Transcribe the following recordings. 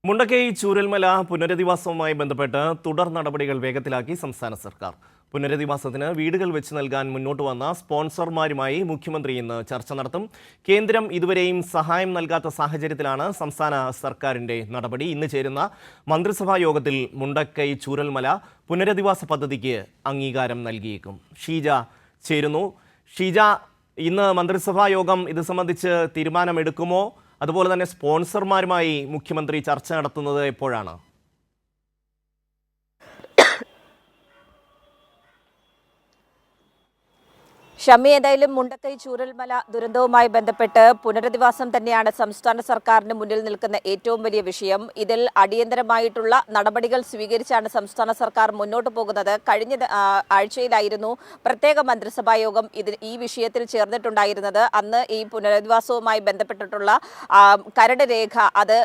മുണ്ടക്കൈ ചൂരൽമല പുനരധിവാസവുമായി ബന്ധപ്പെട്ട് തുടർ നടപടികൾ വേഗത്തിലാക്കി സംസ്ഥാന സർക്കാർ. പുനരധിവാസത്തിന് വീടുകൾ വെച്ച് നൽകാൻ മുന്നോട്ട് വന്ന സ്പോൺസർമാരുമായി മുഖ്യമന്ത്രി ഇന്ന് ചർച്ച നടത്തും. കേന്ദ്രം ഇതുവരെയും സഹായം നൽകാത്ത സാഹചര്യത്തിലാണ് സംസ്ഥാന സർക്കാരിന്റെ നടപടി. ഇന്ന് ചേരുന്ന മന്ത്രിസഭാ യോഗത്തിൽ മുണ്ടക്കൈ ചൂരൽമല പുനരധിവാസ പദ്ധതിക്ക് അംഗീകാരം നൽകിയേക്കും. ഷീജ ചേരുന്നു. ഷീജ, ഇന്ന് മന്ത്രിസഭാ യോഗം ഇത് സംബന്ധിച്ച് തീരുമാനമെടുക്കുമോ? അതുപോലെ തന്നെ സ്പോൺസർമാരുമായി മുഖ്യമന്ത്രി ചർച്ച നടത്തുന്നത് എപ്പോഴാണ്? ഷമി, ഏതായാലും മുണ്ടക്കൈ ചൂരൽമല ദുരന്തവുമായി ബന്ധപ്പെട്ട് പുനരധിവാസം തന്നെയാണ് സംസ്ഥാന സർക്കാരിന് മുന്നിൽ നിൽക്കുന്ന ഏറ്റവും വലിയ വിഷയം. ഇതിൽ അടിയന്തരമായിട്ടുള്ള നടപടികൾ സ്വീകരിച്ചാണ് സംസ്ഥാന സർക്കാർ മുന്നോട്ട് പോകുന്നത്. കഴിഞ്ഞ ആഴ്ചയിലായിരുന്നു പ്രത്യേക മന്ത്രിസഭാ യോഗം ഈ വിഷയത്തിൽ ചേർന്നിട്ടുണ്ടായിരുന്നത്. അന്ന് ഈ പുനരധിവാസവുമായി ബന്ധപ്പെട്ടിട്ടുള്ള കരട് രേഖ അത്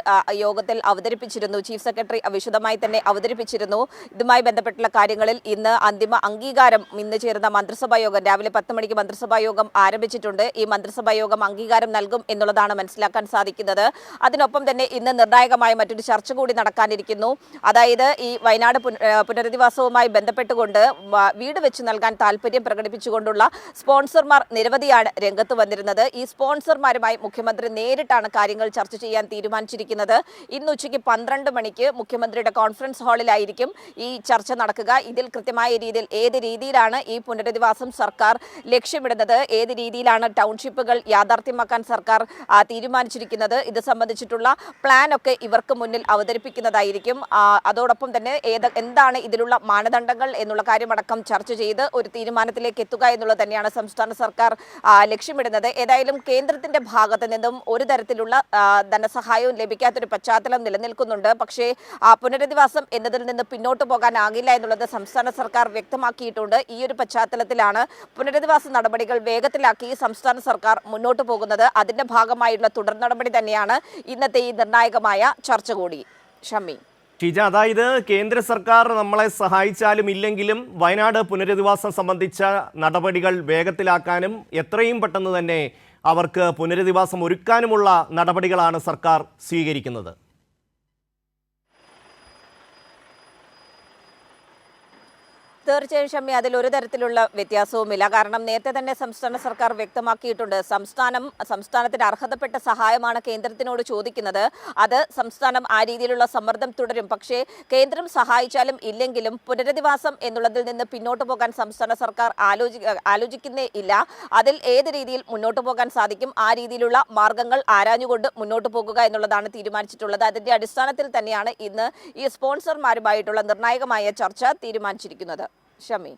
യോഗത്തിൽ അവതരിപ്പിച്ചിരുന്നു. ചീഫ് സെക്രട്ടറി വിശദമായി തന്നെ അവതരിപ്പിച്ചിരുന്നു. ഇതുമായി ബന്ധപ്പെട്ടുള്ള കാര്യങ്ങളിൽ ഇന്ന് അന്തിമ അംഗീകാരം ഇന്ന് ചേർന്ന മന്ത്രിസഭാ യോഗം രാവിലെ 10 മണിക്ക് മന്ത്രിസഭാ യോഗം ആരംഭിച്ചിട്ടുണ്ട്. ഈ മന്ത്രിസഭാ യോഗം അംഗീകാരം നൽകും എന്നുള്ളതാണ് മനസ്സിലാക്കാൻ സാധിക്കുന്നത്. അതിനൊപ്പം തന്നെ ഇന്ന് നിർണായകമായ മറ്റൊരു ചർച്ച കൂടി നടക്കാനിരിക്കുന്നു. അതായത് ഈ വയനാട് പുനരധിവാസവുമായി ബന്ധപ്പെട്ടുകൊണ്ട് വീട് വെച്ച് നൽകാൻ താല്പര്യം പ്രകടിപ്പിച്ചുകൊണ്ടുള്ള സ്പോൺസർമാർ നിരവധിയാണ് രംഗത്ത് വന്നിരുന്നത്. ഈ സ്പോൺസർമാരുമായി മുഖ്യമന്ത്രി നേരിട്ടാണ് കാര്യങ്ങൾ ചർച്ച ചെയ്യാൻ തീരുമാനിച്ചിരിക്കുന്നത്. ഇന്ന് ഉച്ചയ്ക്ക് 12 മണിക്ക് മുഖ്യമന്ത്രിയുടെ കോൺഫറൻസ് ഹാളിലായിരിക്കും ഈ ചർച്ച നടക്കുക. ഇതിൽ കൃത്യമായ രീതിയിൽ ഏത് രീതിയിലാണ് ഈ പുനരധിവാസം സർക്കാർ ലക്ഷ്യമിടുന്നത്, ഏത് രീതിയിലാണ് ടൗൺഷിപ്പുകൾ യാഥാർത്ഥ്യമാക്കാൻ സർക്കാർ തീരുമാനിച്ചിരിക്കുന്നത്, ഇത് സംബന്ധിച്ചിട്ടുള്ള പ്ലാൻ ഒക്കെ ഇവർക്ക് മുന്നിൽ അവതരിപ്പിക്കുന്നതായിരിക്കും. അതോടൊപ്പം തന്നെ എന്താണ് ഇതിലുള്ള മാനദണ്ഡങ്ങൾ എന്നുള്ള കാര്യമടക്കം ചർച്ച ചെയ്ത് ഒരു തീരുമാനത്തിലേക്ക് എത്തുക എന്നുള്ളത് തന്നെയാണ് സംസ്ഥാന സർക്കാർ ലക്ഷ്യമിടുന്നത്. ഏതായാലും കേന്ദ്രത്തിന്റെ ഭാഗത്ത് നിന്നും ഒരു തരത്തിലുള്ള ധനസഹായവും ലഭിക്കാത്തൊരു പശ്ചാത്തലം നിലനിൽക്കുന്നുണ്ട്. പക്ഷേ പുനരധിവാസം എന്നതിൽ നിന്ന് പിന്നോട്ട് പോകാനാകില്ല എന്നുള്ളത് സംസ്ഥാന സർക്കാർ വ്യക്തമാക്കിയിട്ടുണ്ട്. ഈ ഒരു പശ്ചാത്തലത്തിലാണ് പുനരധിവാസ നടപടികൾ വേഗത്തിലാക്കി സംസ്ഥാന സർക്കാർ മുന്നോട്ട് പോകുന്നത്. അതിന്റെ ഭാഗമായുള്ള തുടർ നടപടി തന്നെയാണ് ഇന്നത്തെ ഈ നിർണായകമായ ചർച്ച കൂടി. ഷമി, ഷീജ, അതായത് കേന്ദ്ര സർക്കാർ നമ്മളെ സഹായിച്ചാലും ഇല്ലെങ്കിലും വയനാട് പുനരധിവാസം സംബന്ധിച്ച നടപടികൾ വേഗത്തിലാക്കാനും എത്രയും പെട്ടെന്ന് തന്നെ അവർക്ക് പുനരധിവാസം ഒരുക്കാനുമുള്ള നടപടികളാണ് സർക്കാർ സ്വീകരിക്കുന്നത്. തീർച്ചയായും ഷമ്മി, അതിൽ ഒരു തരത്തിലുള്ള വ്യത്യാസവുമില്ല. കാരണം നേരത്തെ തന്നെ സംസ്ഥാന സർക്കാർ വ്യക്തമാക്കിയിട്ടുണ്ട്, സംസ്ഥാനത്തിന് അർഹതപ്പെട്ട സഹായമാണ് കേന്ദ്രത്തിനോട് ചോദിക്കുന്നത്. അത് സംസ്ഥാനം ആ രീതിയിലുള്ള സമ്മർദ്ദം തുടരും. പക്ഷേ കേന്ദ്രം സഹായിച്ചാലും ഇല്ലെങ്കിലും പുനരധിവാസം എന്നുള്ളതിൽ നിന്ന് പിന്നോട്ട് പോകാൻ സംസ്ഥാന സർക്കാർ ആലോചിക്കുന്നേ ഇല്ല. അതിൽ ഏത് രീതിയിൽ മുന്നോട്ട് പോകാൻ സാധിക്കും ആ രീതിയിലുള്ള മാർഗങ്ങൾ ആരാഞ്ഞുകൊണ്ട് മുന്നോട്ട് പോകുക എന്നുള്ളതാണ് തീരുമാനിച്ചിട്ടുള്ളത്. അതിന്റെ അടിസ്ഥാനത്തിൽ തന്നെയാണ് ഇന്ന് ഈ സ്പോൺസർമാരുമായിട്ടുള്ള നിർണായകമായ ചർച്ച തീരുമാനിച്ചിരിക്കുന്നത്. ഷമി,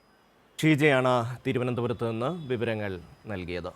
ഷീജയാണ് തിരുവനന്തപുരത്ത് നിന്ന് വിവരങ്ങൾ നൽകിയത്.